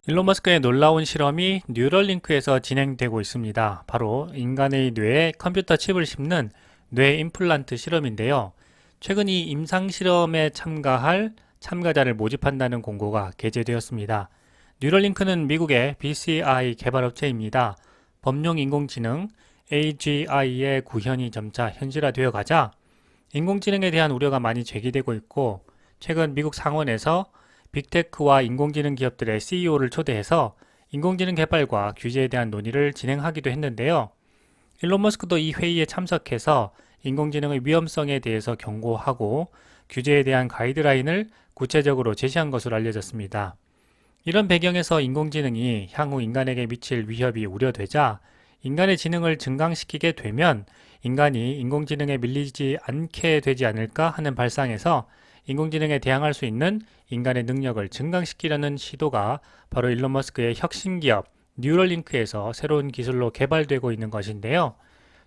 일론 머스크의 놀라운 실험이 뉴럴링크에서 진행되고 있습니다. 바로 인간의 뇌에 컴퓨터 칩을 심는 뇌 임플란트 실험인데요. 최근 이 임상 실험에 참가할 참가자를 모집한다는 공고가 게재되었습니다. 뉴럴링크는 미국의 BCI 개발업체입니다. 범용 인공지능 AGI의 구현이 점차 현실화되어 가자 인공지능에 대한 우려가 많이 제기되고 있고, 최근 미국 상원에서 빅테크와 인공지능 기업들의 CEO를 초대해서 인공지능 개발과 규제에 대한 논의를 진행하기도 했는데요. 일론 머스크도 이 회의에 참석해서 인공지능의 위험성에 대해서 경고하고 규제에 대한 가이드라인을 구체적으로 제시한 것으로 알려졌습니다. 이런 배경에서 인공지능이 향후 인간에게 미칠 위협이 우려되자 인간의 지능을 증강시키게 되면 인간이 인공지능에 밀리지 않게 되지 않을까 하는 발상에서 인공지능에 대항할 수 있는 인간의 능력을 증강시키려는 시도가 바로 일론 머스크의 혁신기업 뉴럴링크에서 새로운 기술로 개발되고 있는 것인데요.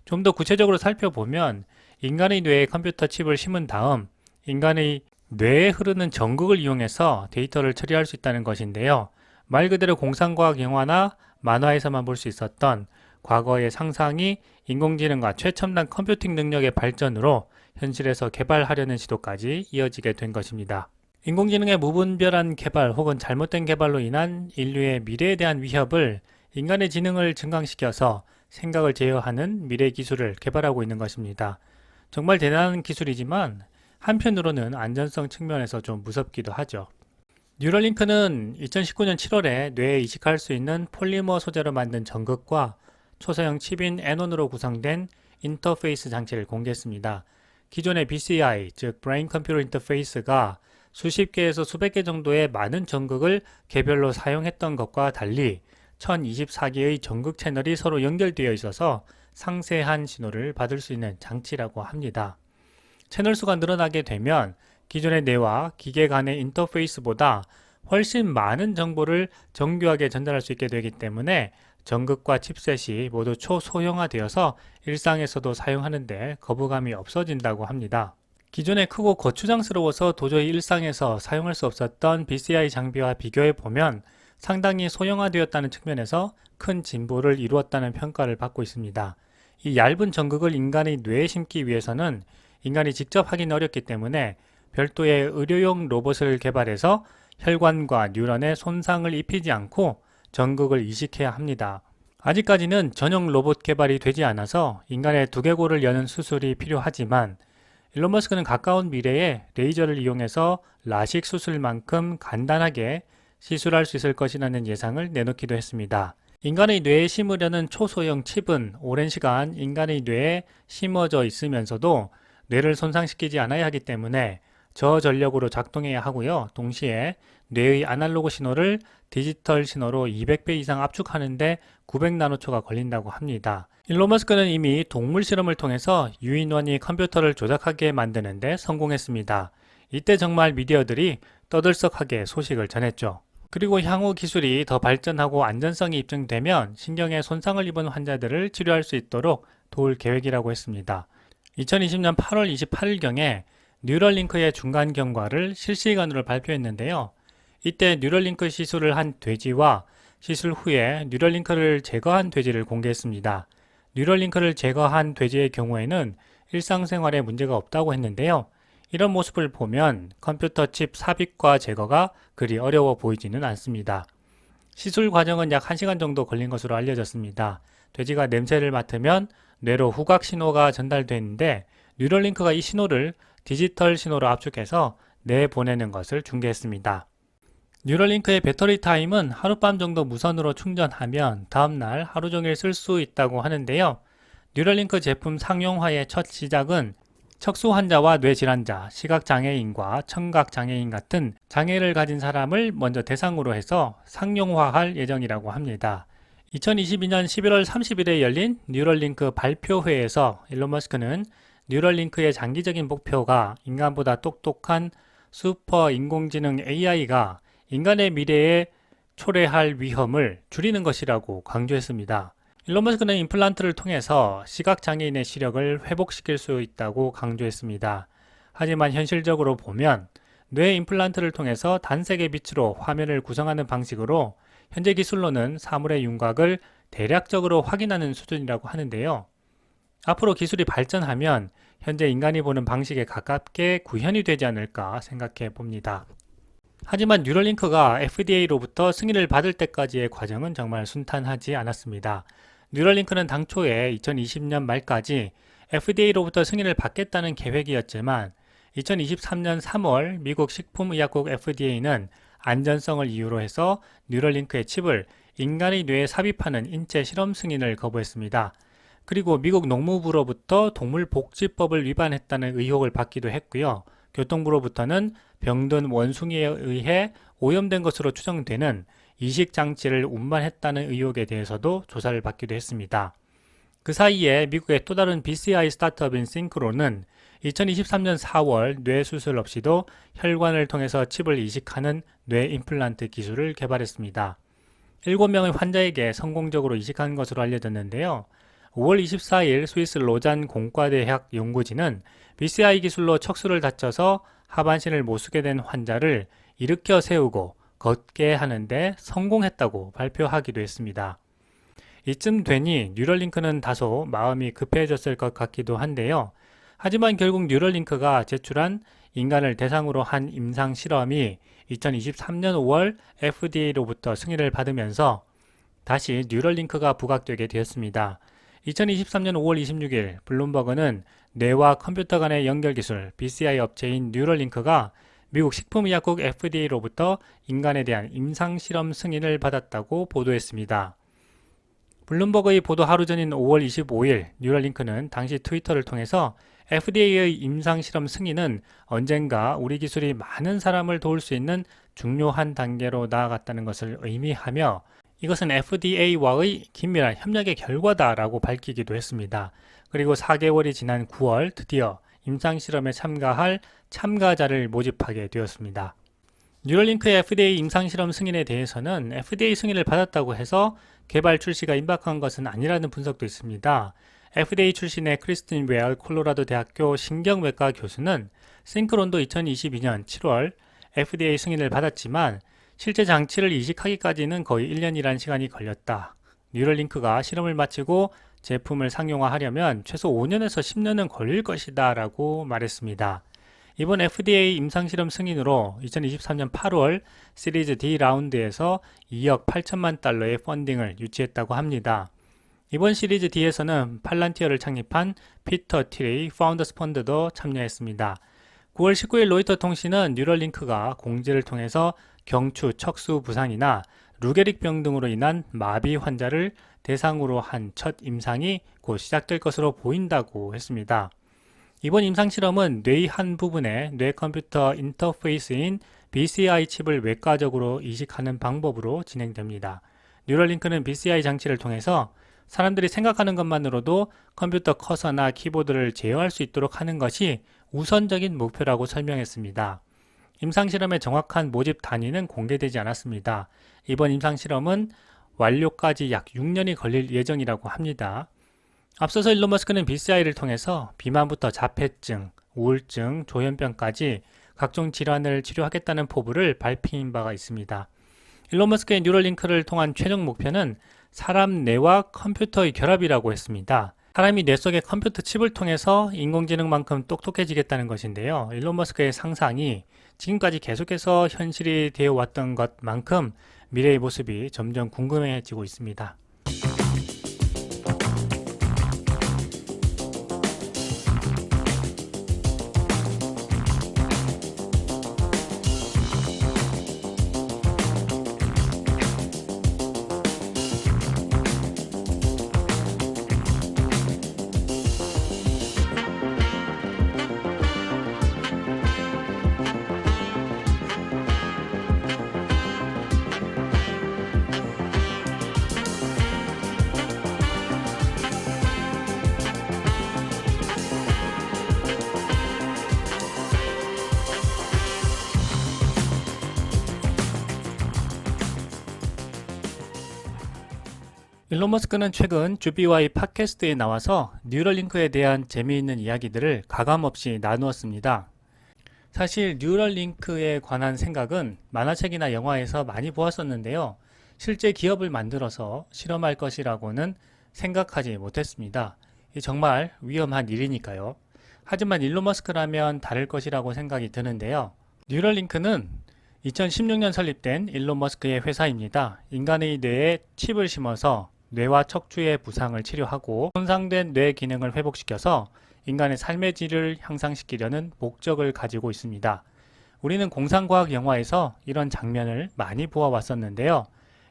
좀 더 구체적으로 살펴보면 인간의 뇌에 컴퓨터 칩을 심은 다음 인간의 뇌에 흐르는 전극을 이용해서 데이터를 처리할 수 있다는 것인데요. 말 그대로 공상과학 영화나 만화에서만 볼 수 있었던 과거의 상상이 인공지능과 최첨단 컴퓨팅 능력의 발전으로 현실에서 개발하려는 시도까지 이어지게 된 것입니다. 인공지능의 무분별한 개발 혹은 잘못된 개발로 인한 인류의 미래에 대한 위협을 인간의 지능을 증강시켜서 생각을 제어하는 미래 기술을 개발하고 있는 것입니다. 정말 대단한 기술이지만 한편으로는 안전성 측면에서 좀 무섭기도 하죠. 뉴럴링크는 2019년 7월에 뇌에 이식할 수 있는 폴리머 소재로 만든 전극과 초소형 칩인 애논으로 구성된 인터페이스 장치를 공개했습니다. 기존의 BCI, 즉 브레인 컴퓨터 인터페이스가 수십 개에서 수백 개 정도의 많은 전극을 개별로 사용했던 것과 달리 1024개의 전극 채널이 서로 연결되어 있어서 상세한 신호를 받을 수 있는 장치라고 합니다. 채널 수가 늘어나게 되면 기존의 뇌와 기계 간의 인터페이스보다 훨씬 많은 정보를 정교하게 전달할 수 있게 되기 때문에 전극과 칩셋이 모두 초소형화되어서 일상에서도 사용하는데 거부감이 없어진다고 합니다. 기존에 크고 거추장스러워서 도저히 일상에서 사용할 수 없었던 BCI 장비와 비교해 보면 상당히 소형화되었다는 측면에서 큰 진보를 이루었다는 평가를 받고 있습니다. 이 얇은 전극을 인간의 뇌에 심기 위해서는 인간이 직접 하기는 어렵기 때문에 별도의 의료용 로봇을 개발해서 혈관과 뉴런에 손상을 입히지 않고 전극을 이식해야 합니다. 아직까지는 전용 로봇 개발이 되지 않아서 인간의 두개골을 여는 수술이 필요하지만 일론 머스크는 가까운 미래에 레이저를 이용해서 라식 수술만큼 간단하게 시술할 수 있을 것이라는 예상을 내놓기도 했습니다. 인간의 뇌에 심으려는 초소형 칩은 오랜 시간 인간의 뇌에 심어져 있으면서도 뇌를 손상시키지 않아야 하기 때문에 저전력으로 작동해야 하고요. 동시에 뇌의 아날로그 신호를 디지털 신호로 200배 이상 압축하는데 900나노초가 걸린다고 합니다. 일론 머스크는 이미 동물 실험을 통해서 유인원이 컴퓨터를 조작하게 만드는데 성공했습니다. 이때 정말 미디어들이 떠들썩하게 소식을 전했죠. 그리고 향후 기술이 더 발전하고 안전성이 입증되면 신경에 손상을 입은 환자들을 치료할 수 있도록 도울 계획이라고 했습니다. 2020년 8월 28일경에 뉴럴링크의 중간 경과를 실시간으로 발표했는데요. 이때 뉴럴링크 시술을 한 돼지와 시술 후에 뉴럴링크를 제거한 돼지를 공개했습니다. 뉴럴링크를 제거한 돼지의 경우에는 일상생활에 문제가 없다고 했는데요. 이런 모습을 보면 컴퓨터 칩 삽입과 제거가 그리 어려워 보이지는 않습니다. 시술 과정은 약 1시간 정도 걸린 것으로 알려졌습니다. 돼지가 냄새를 맡으면 뇌로 후각 신호가 전달되는데 뉴럴링크가 이 신호를 디지털 신호로 압축해서 내보내는 것을 중계했습니다. 뉴럴링크의 배터리 타임은 하룻밤 정도 무선으로 충전하면 다음날 하루 종일 쓸 수 있다고 하는데요. 뉴럴링크 제품 상용화의 첫 시작은 척수 환자와 뇌질환자, 시각장애인과 청각장애인 같은 장애를 가진 사람을 먼저 대상으로 해서 상용화할 예정이라고 합니다. 2022년 11월 30일에 열린 뉴럴링크 발표회에서 일론 머스크는 뉴럴링크의 장기적인 목표가 인간보다 똑똑한 슈퍼 인공지능 AI가 인간의 미래에 초래할 위험을 줄이는 것이라고 강조했습니다. 일론 머스크는 임플란트를 통해서 시각장애인의 시력을 회복시킬 수 있다고 강조했습니다. 하지만 현실적으로 보면 뇌 임플란트를 통해서 단색의 빛으로 화면을 구성하는 방식으로 현재 기술로는 사물의 윤곽을 대략적으로 확인하는 수준이라고 하는데요. 앞으로 기술이 발전하면 현재 인간이 보는 방식에 가깝게 구현이 되지 않을까 생각해 봅니다. 하지만 뉴럴링크가 FDA로부터 승인을 받을 때까지의 과정은 정말 순탄하지 않았습니다. 뉴럴링크는 당초에 2020년 말까지 FDA로부터 승인을 받겠다는 계획이었지만 2023년 3월 미국 식품의약국 FDA는 안전성을 이유로 해서 뉴럴링크의 칩을 인간의 뇌에 삽입하는 인체 실험 승인을 거부했습니다. 그리고 미국 농무부로부터 동물복지법을 위반했다는 의혹을 받기도 했고요. 교통부로부터는 병든 원숭이에 의해 오염된 것으로 추정되는 이식장치를 운반했다는 의혹에 대해서도 조사를 받기도 했습니다. 그 사이에 미국의 또 다른 BCI 스타트업인 싱크로는 2023년 4월 뇌 수술 없이도 혈관을 통해서 칩을 이식하는 뇌 임플란트 기술을 개발했습니다. 7명의 환자에게 성공적으로 이식한 것으로 알려졌는데요. 5월 24일 스위스 로잔 공과대학 연구진은 BCI 기술로 척수를 다쳐서 하반신을 못 쓰게 된 환자를 일으켜 세우고 걷게 하는데 성공했다고 발표하기도 했습니다. 이쯤 되니 뉴럴링크는 다소 마음이 급해졌을 것 같기도 한데요. 하지만 결국 뉴럴링크가 제출한 인간을 대상으로 한 임상 실험이 2023년 5월 FDA로부터 승인을 받으면서 다시 뉴럴링크가 부각되게 되었습니다. 2023년 5월 26일 블룸버그는 뇌와 컴퓨터 간의 연결 기술 BCI 업체인 뉴럴링크가 미국 식품의약국 FDA로부터 인간에 대한 임상실험 승인을 받았다고 보도했습니다. 블룸버그의 보도 하루 전인 5월 25일 뉴럴링크는 당시 트위터를 통해서 FDA의 임상실험 승인은 언젠가 우리 기술이 많은 사람을 도울 수 있는 중요한 단계로 나아갔다는 것을 의미하며 이것은 FDA와의 긴밀한 협력의 결과다라고 밝히기도 했습니다. 그리고 4개월이 지난 9월 드디어 임상실험에 참가할 참가자를 모집하게 되었습니다. 뉴럴링크의 FDA 임상실험 승인에 대해서는 FDA 승인을 받았다고 해서 개발 출시가 임박한 것은 아니라는 분석도 있습니다. FDA 출신의 크리스틴 웨얼 콜로라도 대학교 신경외과 교수는 싱크론도 2022년 7월 FDA 승인을 받았지만 실제 장치를 이식하기까지는 거의 1년이라는 시간이 걸렸다. 뉴럴링크가 실험을 마치고 제품을 상용화하려면 최소 5년에서 10년은 걸릴 것이다 라고 말했습니다. 이번 FDA 임상실험 승인으로 2023년 8월 시리즈 D 라운드에서 2억 8천만 달러의 펀딩을 유치했다고 합니다. 이번 시리즈 D에서는 팔란티어를 창립한 피터 티레이 파운더스 펀드도 참여했습니다. 9월 19일 로이터 통신은 뉴럴링크가 공지를 통해서 경추, 척수 부상이나 루게릭병 등으로 인한 마비 환자를 대상으로 한 첫 임상이 곧 시작될 것으로 보인다고 했습니다. 이번 임상실험은 뇌의 한 부분에 뇌 컴퓨터 인터페이스인 BCI 칩을 외과적으로 이식하는 방법으로 진행됩니다. 뉴럴링크는 BCI 장치를 통해서 사람들이 생각하는 것만으로도 컴퓨터 커서나 키보드를 제어할 수 있도록 하는 것이 우선적인 목표라고 설명했습니다. 임상실험의 정확한 모집 단위는 공개되지 않았습니다. 이번 임상실험은 완료까지 약 6년이 걸릴 예정이라고 합니다. 앞서서 일론 머스크는 BCI를 통해서 비만부터 자폐증, 우울증, 조현병까지 각종 질환을 치료하겠다는 포부를 밝힌 바가 있습니다. 일론 머스크의 뉴럴링크를 통한 최종 목표는 사람 뇌와 컴퓨터의 결합이라고 했습니다. 사람이 뇌 속의 컴퓨터 칩을 통해서 인공지능만큼 똑똑해지겠다는 것인데요. 일론 머스크의 상상이 지금까지 계속해서 현실이 되어 왔던 것만큼 미래의 모습이 점점 궁금해지고 있습니다. 일론 머스크는 최근 주비와의 팟캐스트에 나와서 뉴럴링크에 대한 재미있는 이야기들을 가감없이 나누었습니다. 사실 뉴럴링크에 관한 생각은 만화책이나 영화에서 많이 보았었는데요. 실제 기업을 만들어서 실험할 것이라고는 생각하지 못했습니다. 이 정말 위험한 일이니까요. 하지만 일론 머스크라면 다를 것이라고 생각이 드는데요. 뉴럴링크는 2016년 설립된 일론 머스크의 회사입니다. 인간의 뇌에 칩을 심어서 뇌와 척추의 부상을 치료하고 손상된 뇌 기능을 회복시켜서 인간의 삶의 질을 향상시키려는 목적을 가지고 있습니다. 우리는 공상과학 영화에서 이런 장면을 많이 보아왔었는데요.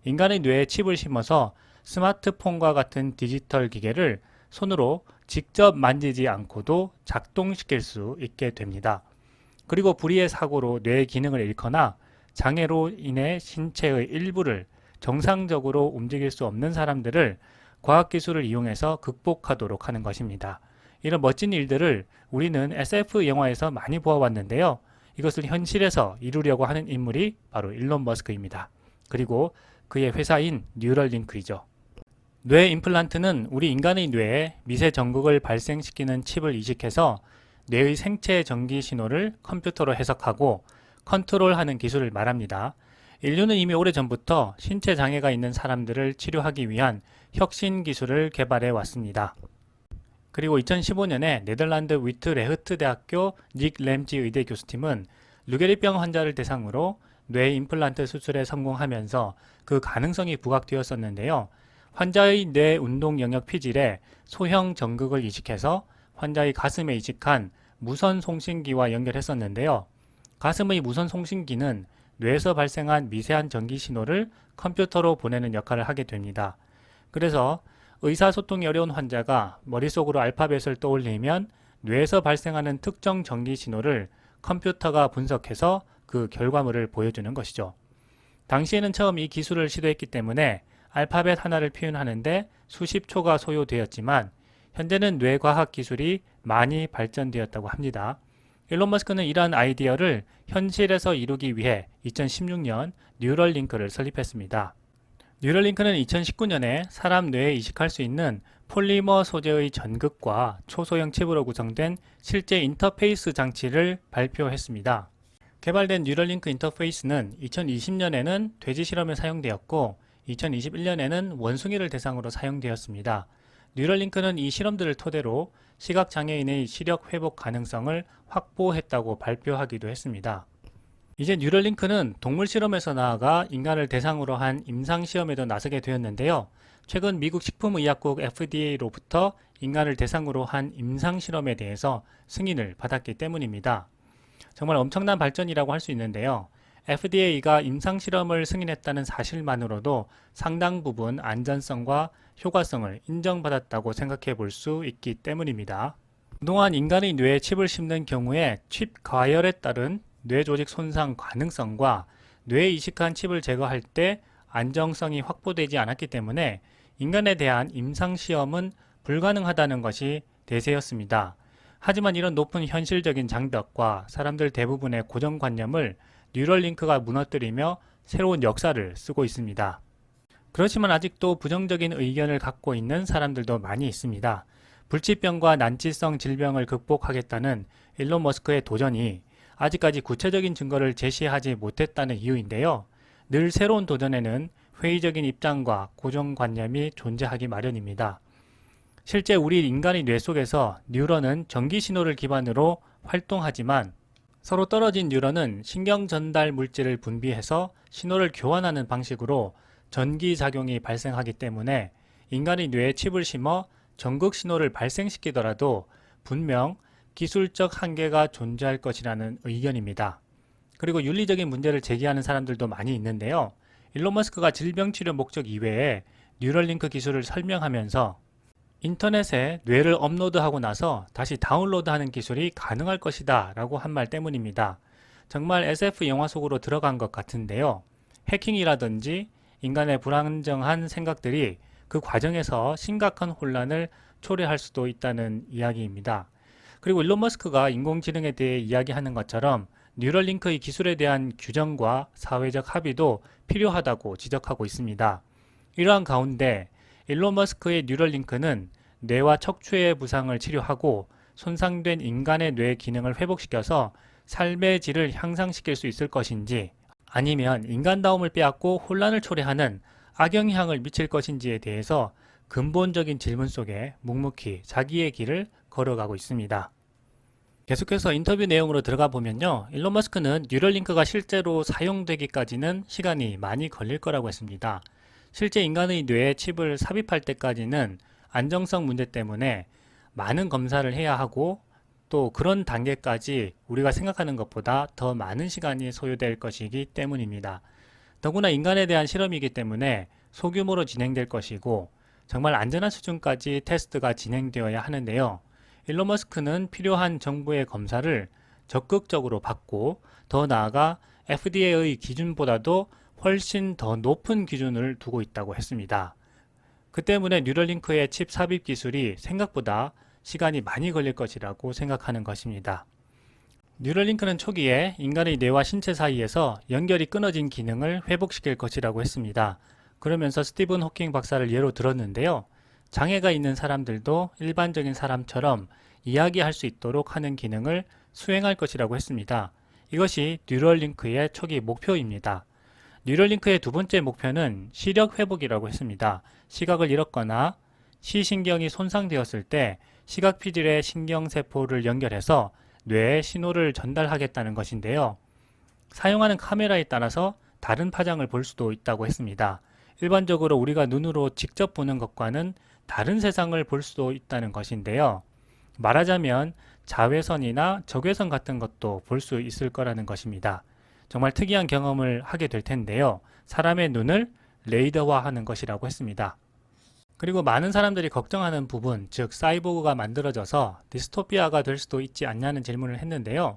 인간의 뇌에 칩을 심어서 스마트폰과 같은 디지털 기계를 손으로 직접 만지지 않고도 작동시킬 수 있게 됩니다. 그리고 불의의 사고로 뇌의 기능을 잃거나 장애로 인해 신체의 일부를 정상적으로 움직일 수 없는 사람들을 과학기술을 이용해서 극복하도록 하는 것입니다. 이런 멋진 일들을 우리는 SF 영화에서 많이 보아왔는데요. 이것을 현실에서 이루려고 하는 인물이 바로 일론 머스크입니다. 그리고 그의 회사인 뉴럴링크이죠. 뇌 임플란트는 우리 인간의 뇌에 미세 전극을 발생시키는 칩을 이식해서 뇌의 생체 전기 신호를 컴퓨터로 해석하고 컨트롤하는 기술을 말합니다. 인류는 이미 오래전부터 신체 장애가 있는 사람들을 치료하기 위한 혁신 기술을 개발해 왔습니다. 그리고 2015년에 네덜란드 위트레흐트 대학교 닉 램지 의대 교수팀은 루게리병 환자를 대상으로 뇌 임플란트 수술에 성공하면서 그 가능성이 부각되었었는데요. 환자의 뇌 운동 영역 피질에 소형 전극을 이식해서 환자의 가슴에 이식한 무선 송신기와 연결했었는데요. 가슴의 무선 송신기는 뇌에서 발생한 미세한 전기 신호를 컴퓨터로 보내는 역할을 하게 됩니다. 그래서 의사소통이 어려운 환자가 머릿속으로 알파벳을 떠올리면 뇌에서 발생하는 특정 전기 신호를 컴퓨터가 분석해서 그 결과물을 보여주는 것이죠. 당시에는 처음 이 기술을 시도했기 때문에 알파벳 하나를 표현하는데 수십 초가 소요되었지만 현재는 뇌과학 기술이 많이 발전되었다고 합니다. 일론 머스크는 이러한 아이디어를 현실에서 이루기 위해 2016년 뉴럴링크를 설립했습니다. 뉴럴링크는 2019년에 사람 뇌에 이식할 수 있는 폴리머 소재의 전극과 초소형 칩으로 구성된 실제 인터페이스 장치를 발표했습니다. 개발된 뉴럴링크 인터페이스는 2020년에는 돼지 실험에 사용되었고 2021년에는 원숭이를 대상으로 사용되었습니다. 뉴럴링크는 이 실험들을 토대로 시각장애인의 시력 회복 가능성을 확보했다고 발표하기도 했습니다. 이제 뉴럴링크는 동물 실험에서 나아가 인간을 대상으로 한 임상시험에도 나서게 되었는데요. 최근 미국 식품의약국 FDA로부터 인간을 대상으로 한 임상실험에 대해서 승인을 받았기 때문입니다. 정말 엄청난 발전이라고 할 수 있는데요. FDA가 임상실험을 승인했다는 사실만으로도 상당 부분 안전성과 효과성을 인정받았다고 생각해 볼 수 있기 때문입니다. 그동안 인간의 뇌에 칩을 심는 경우에 칩 과열에 따른 뇌조직 손상 가능성과 뇌에 이식한 칩을 제거할 때 안정성이 확보되지 않았기 때문에 인간에 대한 임상시험은 불가능하다는 것이 대세였습니다. 하지만 이런 높은 현실적인 장벽과 사람들 대부분의 고정관념을 뉴럴링크가 무너뜨리며 새로운 역사를 쓰고 있습니다. 그렇지만 아직도 부정적인 의견을 갖고 있는 사람들도 많이 있습니다. 불치병과 난치성 질병을 극복하겠다는 일론 머스크의 도전이 아직까지 구체적인 증거를 제시하지 못했다는 이유인데요. 늘 새로운 도전에는 회의적인 입장과 고정관념이 존재하기 마련입니다. 실제 우리 인간의 뇌 속에서 뉴런은 전기 신호를 기반으로 활동하지만 서로 떨어진 뉴런은 신경 전달 물질을 분비해서 신호를 교환하는 방식으로 전기작용이 발생하기 때문에 인간의 뇌에 칩을 심어 전극 신호를 발생시키더라도 분명 기술적 한계가 존재할 것이라는 의견입니다. 그리고 윤리적인 문제를 제기하는 사람들도 많이 있는데요. 일론 머스크가 질병치료 목적 이외에 뉴럴링크 기술을 설명하면서 인터넷에 뇌를 업로드하고 나서 다시 다운로드하는 기술이 가능할 것이다 라고 한 말 때문입니다. 정말 SF 영화 속으로 들어간 것 같은데요. 해킹이라든지 인간의 불안정한 생각들이 그 과정에서 심각한 혼란을 초래할 수도 있다는 이야기입니다. 그리고 일론 머스크가 인공지능에 대해 이야기하는 것처럼 뉴럴링크의 기술에 대한 규정과 사회적 합의도 필요하다고 지적하고 있습니다. 이러한 가운데 일론 머스크의 뉴럴링크는 뇌와 척추의 부상을 치료하고 손상된 인간의 뇌 기능을 회복시켜서 삶의 질을 향상시킬 수 있을 것인지 아니면 인간다움을 빼앗고 혼란을 초래하는 악영향을 미칠 것인지에 대해서 근본적인 질문 속에 묵묵히 자기의 길을 걸어가고 있습니다. 계속해서 인터뷰 내용으로 들어가 보면요. 일론 머스크는 뉴럴링크가 실제로 사용되기까지는 시간이 많이 걸릴 거라고 했습니다. 실제 인간의 뇌에 칩을 삽입할 때까지는 안정성 문제 때문에 많은 검사를 해야 하고 또 그런 단계까지 우리가 생각하는 것보다 더 많은 시간이 소요될 것이기 때문입니다. 더구나 인간에 대한 실험이기 때문에 소규모로 진행될 것이고 정말 안전한 수준까지 테스트가 진행되어야 하는데요. 일론 머스크는 필요한 정보의 검사를 적극적으로 받고 더 나아가 FDA의 기준보다도 훨씬 더 높은 기준을 두고 있다고 했습니다. 그 때문에 뉴럴링크의 칩 삽입 기술이 생각보다 시간이 많이 걸릴 것이라고 생각하는 것입니다. 뉴럴링크는 초기에 인간의 뇌와 신체 사이에서 연결이 끊어진 기능을 회복시킬 것이라고 했습니다. 그러면서 스티븐 호킹 박사를 예로 들었는데요. 장애가 있는 사람들도 일반적인 사람처럼 이야기할 수 있도록 하는 기능을 수행할 것이라고 했습니다. 이것이 뉴럴링크의 초기 목표입니다. 뉴럴링크의 두 번째 목표는 시력 회복이라고 했습니다. 시각을 잃었거나 시신경이 손상되었을 때 시각 피질의 신경세포를 연결해서 뇌에 신호를 전달하겠다는 것인데요. 사용하는 카메라에 따라서 다른 파장을 볼 수도 있다고 했습니다. 일반적으로 우리가 눈으로 직접 보는 것과는 다른 세상을 볼 수도 있다는 것인데요. 말하자면 자외선이나 적외선 같은 것도 볼 수 있을 거라는 것입니다. 정말 특이한 경험을 하게 될 텐데요. 사람의 눈을 레이더화하는 것이라고 했습니다. 그리고 많은 사람들이 걱정하는 부분, 즉 사이보그가 만들어져서 디스토피아가 될 수도 있지 않냐는 질문을 했는데요.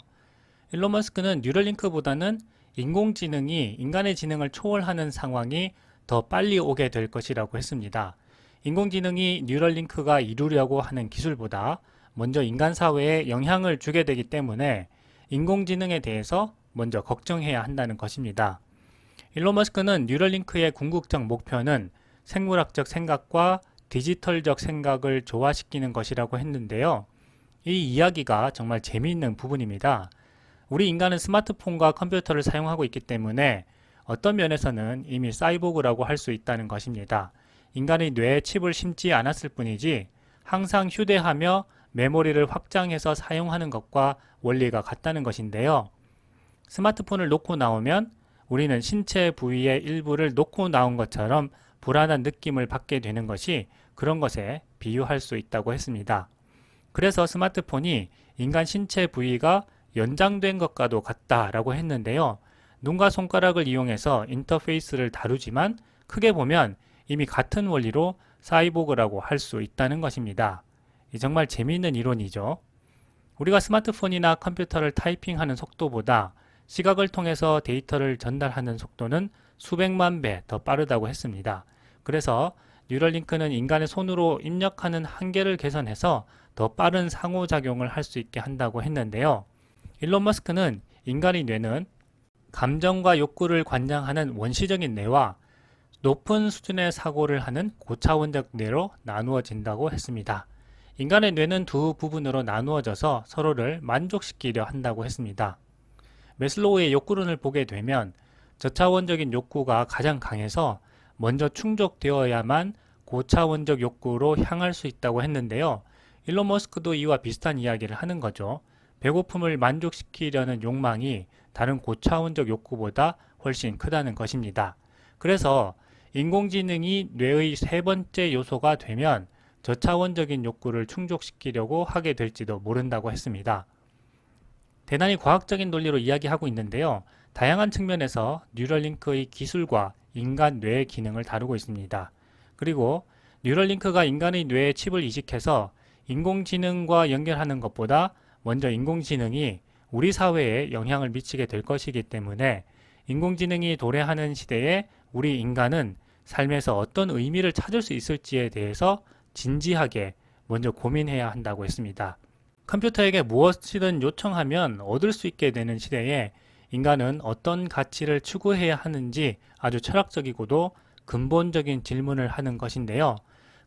일론 머스크는 뉴럴링크보다는 인공지능이 인간의 지능을 초월하는 상황이 더 빨리 오게 될 것이라고 했습니다. 인공지능이 뉴럴링크가 이루려고 하는 기술보다 먼저 인간 사회에 영향을 주게 되기 때문에 인공지능에 대해서 먼저 걱정해야 한다는 것입니다. 일론 머스크는 뉴럴링크의 궁극적 목표는 생물학적 생각과 디지털적 생각을 조화시키는 것이라고 했는데요. 이 이야기가 정말 재미있는 부분입니다. 우리 인간은 스마트폰과 컴퓨터를 사용하고 있기 때문에 어떤 면에서는 이미 사이보그라고 할 수 있다는 것입니다. 인간의 뇌에 칩을 심지 않았을 뿐이지 항상 휴대하며 메모리를 확장해서 사용하는 것과 원리가 같다는 것인데요. 스마트폰을 놓고 나오면 우리는 신체 부위의 일부를 놓고 나온 것처럼 불안한 느낌을 받게 되는 것이 그런 것에 비유할 수 있다고 했습니다. 그래서 스마트폰이 인간 신체 부위가 연장된 것과도 같다라고 했는데요. 눈과 손가락을 이용해서 인터페이스를 다루지만 크게 보면 이미 같은 원리로 사이보그라고 할 수 있다는 것입니다. 정말 재미있는 이론이죠. 우리가 스마트폰이나 컴퓨터를 타이핑하는 속도보다 시각을 통해서 데이터를 전달하는 속도는 수백만 배 더 빠르다고 했습니다. 그래서 뉴럴링크는 인간의 손으로 입력하는 한계를 개선해서 더 빠른 상호작용을 할 수 있게 한다고 했는데요. 일론 머스크는 인간의 뇌는 감정과 욕구를 관장하는 원시적인 뇌와 높은 수준의 사고를 하는 고차원적 뇌로 나누어진다고 했습니다. 인간의 뇌는 두 부분으로 나누어져서 서로를 만족시키려 한다고 했습니다. 매슬로우의 욕구론을 보게 되면 저차원적인 욕구가 가장 강해서 먼저 충족되어야만 고차원적 욕구로 향할 수 있다고 했는데요. 일론 머스크도 이와 비슷한 이야기를 하는 거죠. 배고픔을 만족시키려는 욕망이 다른 고차원적 욕구보다 훨씬 크다는 것입니다. 그래서 인공지능이 뇌의 세 번째 요소가 되면 저차원적인 욕구를 충족시키려고 하게 될지도 모른다고 했습니다. 대단히 과학적인 논리로 이야기하고 있는데요. 다양한 측면에서 뉴럴링크의 기술과 인간 뇌의 기능을 다루고 있습니다. 그리고 뉴럴링크가 인간의 뇌에 칩을 이식해서 인공지능과 연결하는 것보다 먼저 인공지능이 우리 사회에 영향을 미치게 될 것이기 때문에 인공지능이 도래하는 시대에 우리 인간은 삶에서 어떤 의미를 찾을 수 있을지에 대해서 진지하게 먼저 고민해야 한다고 했습니다. 컴퓨터에게 무엇이든 요청하면 얻을 수 있게 되는 시대에 인간은 어떤 가치를 추구해야 하는지 아주 철학적이고도 근본적인 질문을 하는 것인데요.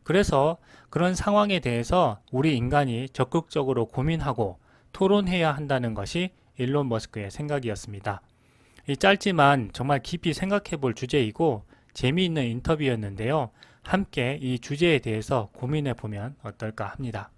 그래서 그런 상황에 대해서 우리 인간이 적극적으로 고민하고 토론해야 한다는 것이 일론 머스크의 생각이었습니다. 이 짧지만 정말 깊이 생각해 볼 주제이고 재미있는 인터뷰였는데요. 함께 이 주제에 대해서 고민해 보면 어떨까 합니다.